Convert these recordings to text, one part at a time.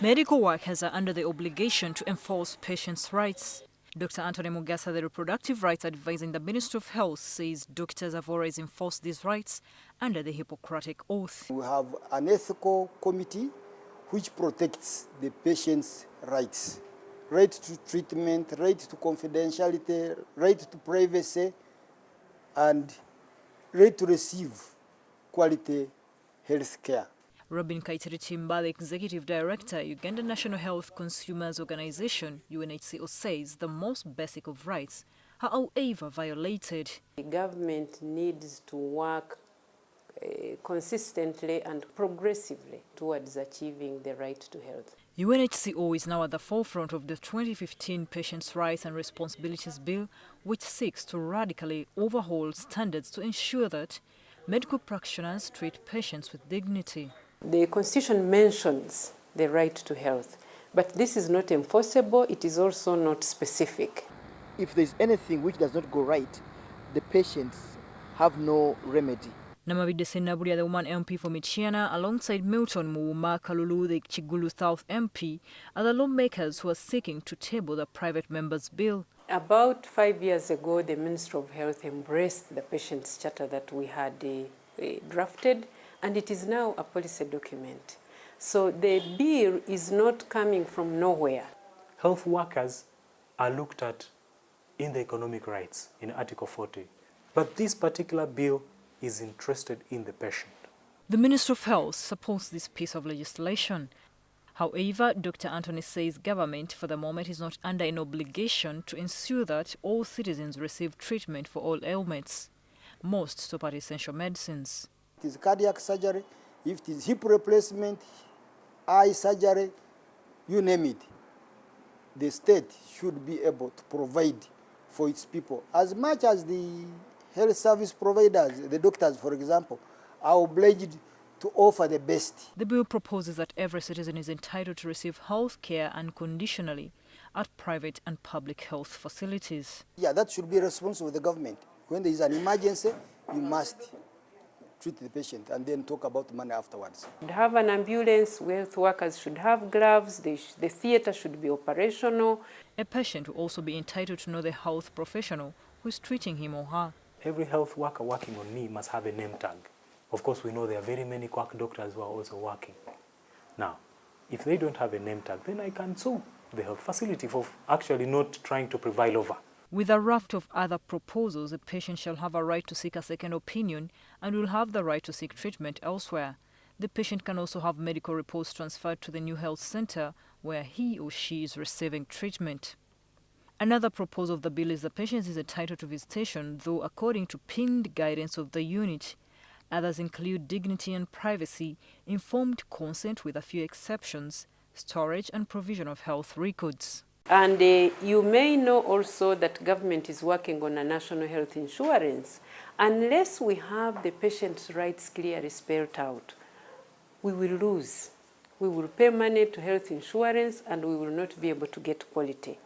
Medical workers are under the obligation to enforce patients' rights. Dr. Anthony Mugasa, the reproductive rights advising the Ministry of Health, says doctors have always enforced these rights under the Hippocratic Oath. We have an ethical committee which protects the patient's rights. Right to treatment, right to confidentiality, right to privacy, and right to receive quality health care. Robin Kaitiri-Timba, the Executive Director, Uganda National Health Consumers Organization, UNHCO, says the most basic of rights are however violated. The government needs to work consistently and progressively towards achieving the right to health. UNHCO is now at the forefront of the 2015 Patients' Rights and Responsibilities Bill, which seeks to radically overhaul standards to ensure that medical practitioners treat patients with dignity. The Constitution mentions the right to health, but this is not enforceable, it is also not specific. If there's anything which does not go right, the patients have no remedy. Namabide Senaburia, the woman MP for Michiana, alongside Milton Muuma Kalulu, the Chigulu South MP, are the lawmakers who are seeking to table the private members' bill. About 5 years ago, the Ministry of Health embraced the Patients' Charter that we had drafted, and it is now a policy document. So the bill is not coming from nowhere. Health workers are looked at in the economic rights in Article 40, but this particular bill is interested in the patient. The Minister of Health supports this piece of legislation. However, Dr. Anthony says government for the moment is not under an obligation to ensure that all citizens receive treatment for all ailments. Most stop at essential medicines. It is cardiac surgery, if it is hip replacement, eye surgery, you name it. The state should be able to provide for its people as much as the health service providers, the doctors, for example, are obliged to offer the best. The bill proposes that every citizen is entitled to receive health care unconditionally at private and public health facilities. Yeah, that should be responsible of the government. When there is an emergency, you must treat the patient and then talk about money afterwards. To have an ambulance, health workers should have gloves, the theatre should be operational. A patient will also be entitled to know the health professional who is treating him or her. Every health worker working on me must have a name tag. Of course, we know there are very many quack doctors who are also working. Now, if they don't have a name tag, then I can sue the health facility for actually not trying to prevail over. With a raft of other proposals, a patient shall have a right to seek a second opinion and will have the right to seek treatment elsewhere. The patient can also have medical reports transferred to the new health center where he or she is receiving treatment. Another proposal of the bill is the patient is entitled to visitation, though according to pinned guidance of the unit. Others include dignity and privacy, informed consent with a few exceptions, storage and provision of health records. And you may know also that government is working on a national health insurance. Unless we have the patient's rights clearly spelled out, we will lose. We will pay money to health insurance and we will not be able to get quality.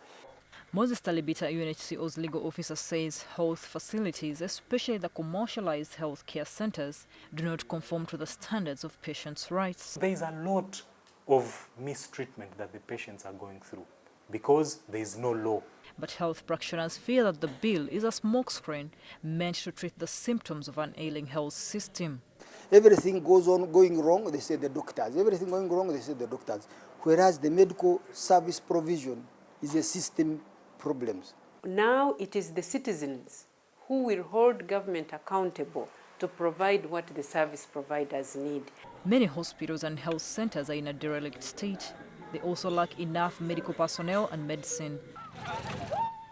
Moses Talibita, UNHCO's legal officer, says health facilities, especially the commercialized healthcare centers, do not conform to the standards of patients' rights. There is a lot of mistreatment that the patients are going through because there is no law. But health practitioners fear that the bill is a smokescreen meant to treat the symptoms of an ailing health system. Everything goes on going wrong, they say the doctors. Everything going wrong, they say the doctors. Whereas the medical service provision is a system problem. Now it is the citizens who will hold government accountable to provide what the service providers need. Many hospitals and health centers are in a derelict state. They also lack enough medical personnel and medicine.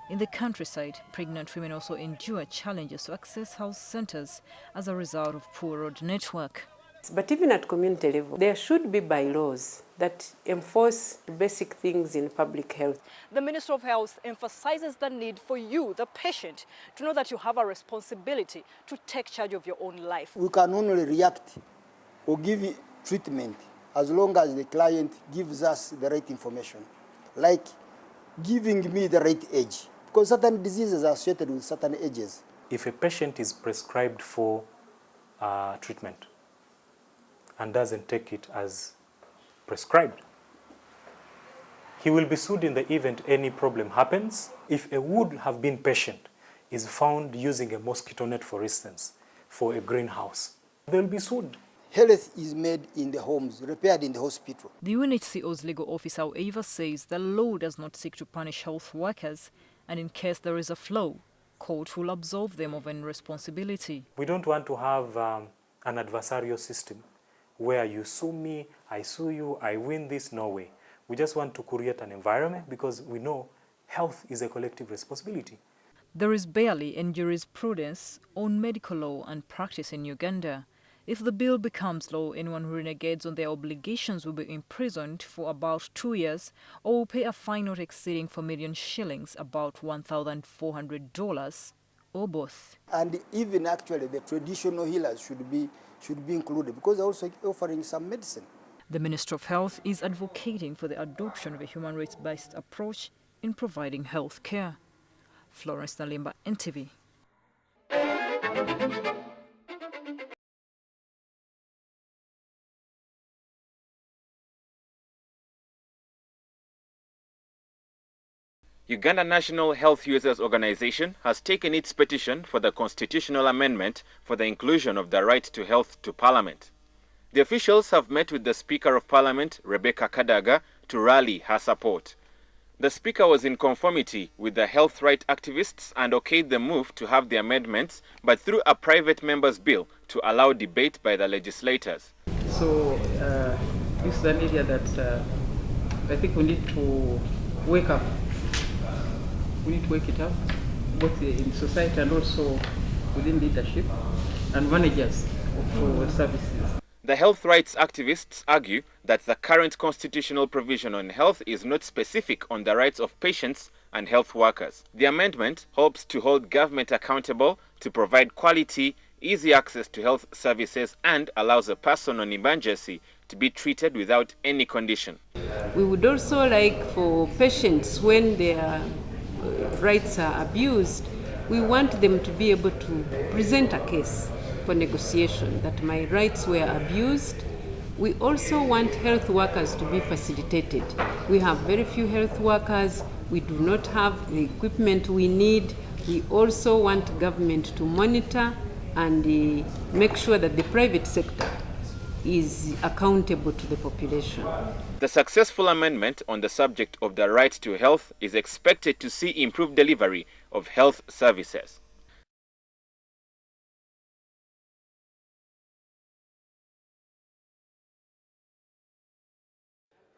In the countryside, pregnant women also endure challenges to access health centers as a result of poor road network. But even at community level, there should be bylaws that enforce basic things in public health. The Minister of Health emphasizes the need for you, the patient, to know that you have a responsibility to take charge of your own life. We can only react or give treatment as long as the client gives us the right information, like giving me the right age, because certain diseases are associated with certain ages. If a patient is prescribed for treatment, and doesn't take it as prescribed, he will be sued in the event any problem happens. If a would have been patient is found using a mosquito net, for instance, for a greenhouse, they will be sued. Health is made in the homes, repaired in the hospital. The UNHCR's legal office, however, says the law does not seek to punish health workers, and in case there is a flaw, court will absolve them of any responsibility. We don't want to have an adversarial system where you sue me, I sue you, I win this. No way. We just want to create an environment because we know health is a collective responsibility. There is barely any jurisprudence on medical law and practice in Uganda. If the bill becomes law, anyone who renegates on their obligations will be imprisoned for about 2 years or will pay a fine not exceeding 4 million shillings, about $1,400, or both. And even actually the traditional healers should be included because they're also offering some medicine. The Minister of Health is advocating for the adoption of a human rights-based approach in providing health care. Florence Nalimba, NTV. Uganda National Health Users Organization has taken its petition for the constitutional amendment for the inclusion of the right to health to Parliament. The officials have met with the Speaker of Parliament, Rebecca Kadaga, to rally her support. The Speaker was in conformity with the health right activists and okayed the move to have the amendments, but through a private member's bill to allow debate by the legislators. So this is an area that I think we need to wake up. We need to wake it up, both in society and also within leadership and managers of services. The health rights activists argue that the current constitutional provision on health is not specific on the rights of patients and health workers. The amendment hopes to hold government accountable to provide quality, easy access to health services and allows a person on emergency to be treated without any condition. We would also like for patients, when their rights are abused, we want them to be able to present a case for negotiation that my rights were abused. We also want health workers to be facilitated. We have very few health workers. We do not have the equipment we need. We also want government to monitor and make sure that the private sector is accountable to the population. The successful amendment on the subject of the right to health is expected to see improved delivery of health services.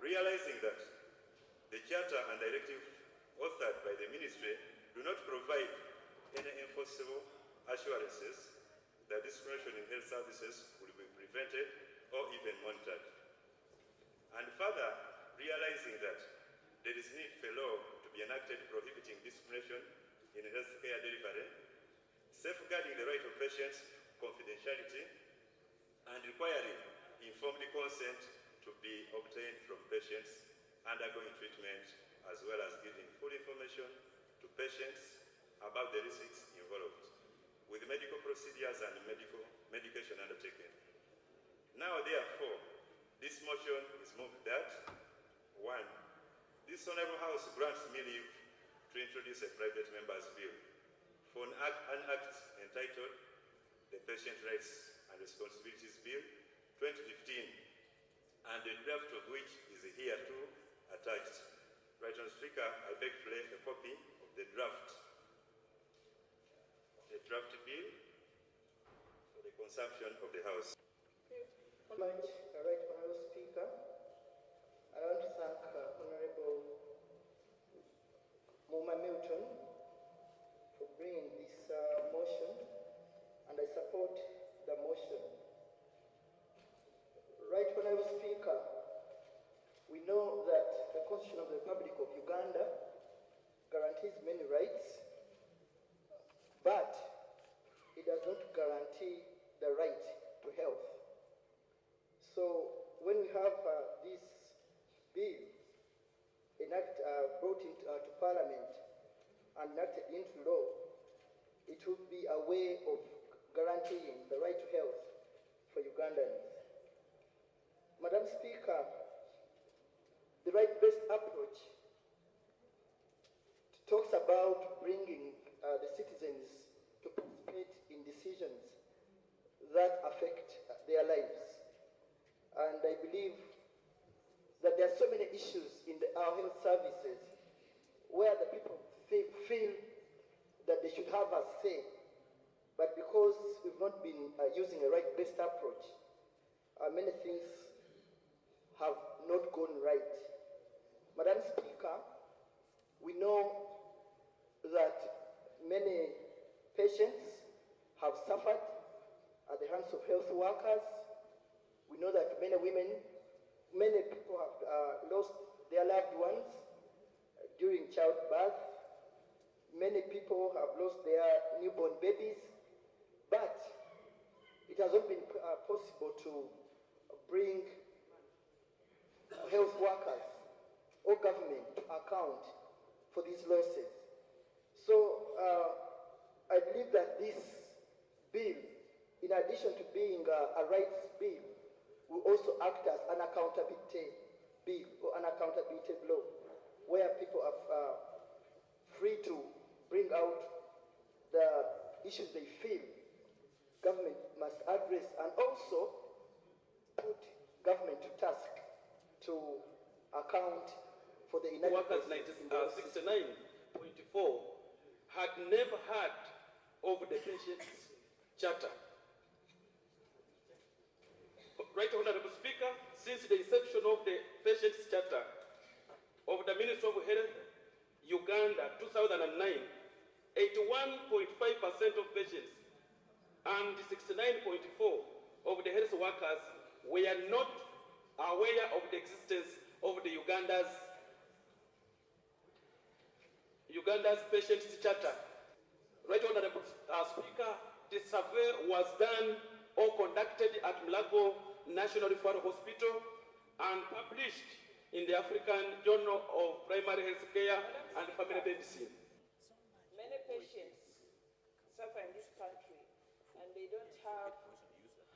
Realizing that the Charter and Directive authored by the Ministry do not provide any enforceable assurances that discrimination in health services will be prevented or even monitored. And further, realizing that there is need for law to be enacted prohibiting discrimination in healthcare delivery, safeguarding the right of patients' confidentiality, and requiring informed consent to be obtained from patients undergoing treatment, as well as giving full information to patients about the risks involved with medical procedures and medication undertaken. Now, therefore, this motion is moved that 1. This Honourable House grants me leave to introduce a private member's bill for an act entitled the Patient Rights and Responsibilities Bill 2015, and the draft of which is here too attached. Right, Honourable Speaker, I beg to lay a copy of the draft bill for the consumption of the House. Much, Right Honourable Speaker. I want to thank Honourable Muma Milton for bringing this motion, and I support the motion. Right Honourable Speaker, we know that the Constitution of the Republic of Uganda guarantees many rights, but it does not guarantee the right to health. So when we have this bill brought into to Parliament and enacted into law, it will be a way of guaranteeing the right to health for Ugandans. Madam Speaker, the right-based approach talks about bringing the citizens to participate in decisions that affect their lives. And I believe that there are so many issues in our health services where the people feel that they should have a say, but because we've not been using a right-based approach, many things have not gone right. Madam Speaker, we know that many patients have suffered at the hands of health workers. We know that many people have lost their loved ones during childbirth. Many people have lost their newborn babies, but it has not been possible to bring health workers or government to account for these losses. So I believe that this bill, in addition to being a rights bill, will also act as an accountability bill or an accountability law, where people are free to bring out the issues they feel government must address, and also put government to task to account for the workers 69.4 had never heard of the patient's charter. Right Honorable Speaker, since the inception of the patient's charter of the Ministry of Health, Uganda, 2009, 81.5% of patients and 69.4% of the health workers were not aware of the existence of the Uganda's patient's charter. Right Honorable Speaker, the survey was done or conducted at Mulago National Referral Hospital and published in the African Journal of Primary Health Care and Family Medicine. Many patients suffer in this country and they don't have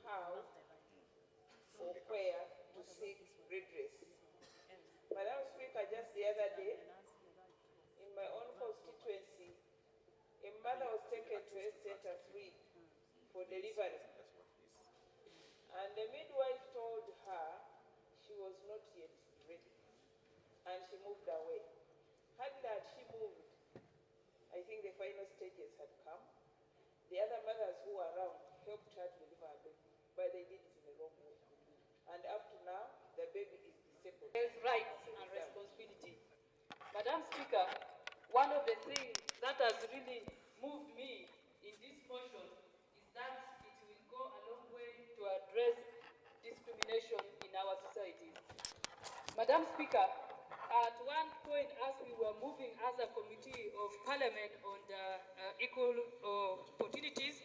how or where to seek redress. Madam Speaker, just the other day, in my own constituency, a mother was taken to Health Center 3 for delivery. And the midwife told her she was not yet ready. And she moved away. Had that she moved, I think the final stages had come. The other mothers who were around helped her to deliver her baby, but they did it in the wrong way. And up to now, the baby is disabled. Health rights and responsibility. Madam Speaker, one of the things that has really moved me in this motion is that it will go a long way to address discrimination in our society. Madam Speaker, at one point as we were moving as a committee of parliament on the equal opportunities,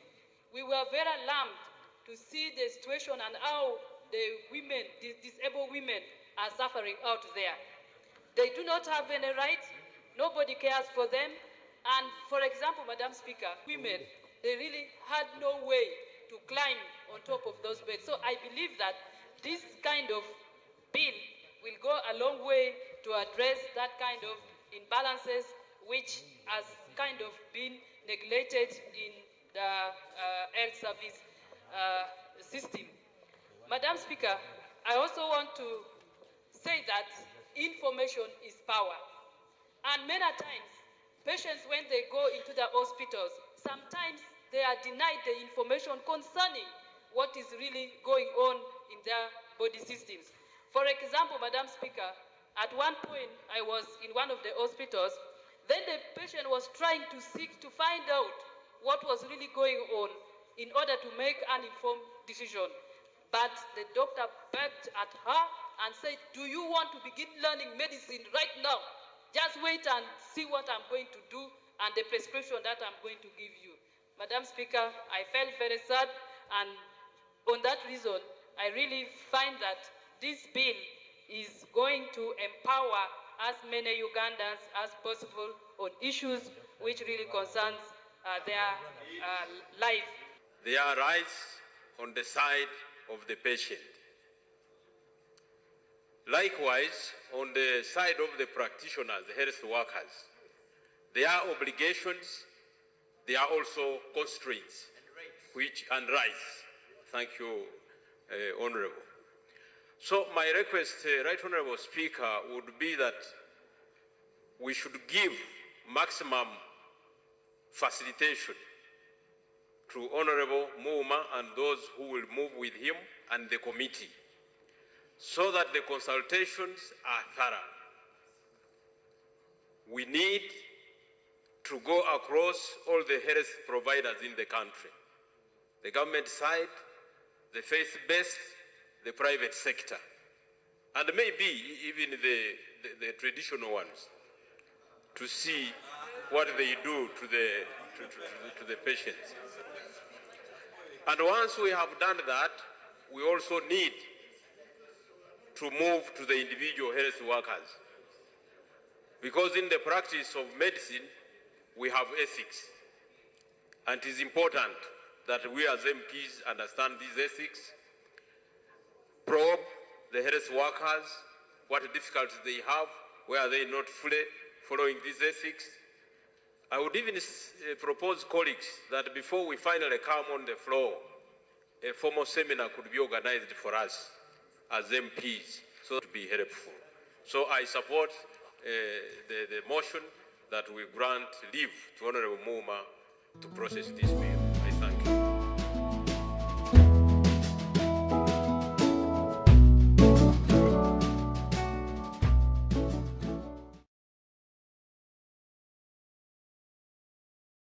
we were very alarmed to see the situation and how the women, the disabled women, are suffering out there. They do not have any rights, nobody cares for them, and for example, Madam Speaker, women, they really had no way to climb on top of those beds. So I believe that this kind of bill will go a long way to address that kind of imbalances which has kind of been neglected in the health service system. Madam Speaker, I also want to say that information is power. And many times, patients, when they go into the hospitals, sometimes they are denied the information concerning what is really going on in their body systems. For example, Madam Speaker, at one point I was in one of the hospitals, then the patient was trying to seek to find out what was really going on in order to make an informed decision. But the doctor begged at her and said, "Do you want to begin learning medicine right now? Just wait and see what I'm going to do and the prescription that I'm going to give you." Madam Speaker, I felt very sad, and on that reason, I really find that this bill is going to empower as many Ugandans as possible on issues which really concerns their life. There are rights on the side of the patient. Likewise, on the side of the practitioners, the health workers, there are obligations, there are also constraints and rights. Thank you, Honorable. So my request, Right Honorable Speaker, would be that we should give maximum facilitation to Honorable Mouma and those who will move with him and the committee, so that the consultations are thorough. We need to go across all the health providers in the country, the government side, the faith-based, the private sector, and maybe even the traditional ones, to see what they do to the patients. And once we have done that, we also need to move to the individual health workers. Because in the practice of medicine, we have ethics. And it is important that we as MPs understand these ethics, probe the health workers, what difficulties they have, where are they not fully following these ethics. I would even propose colleagues that before we finally come on the floor, a formal seminar could be organized for us as MPs, so to be helpful. So I support the motion that we grant leave to Honorable Mouma to process this bill.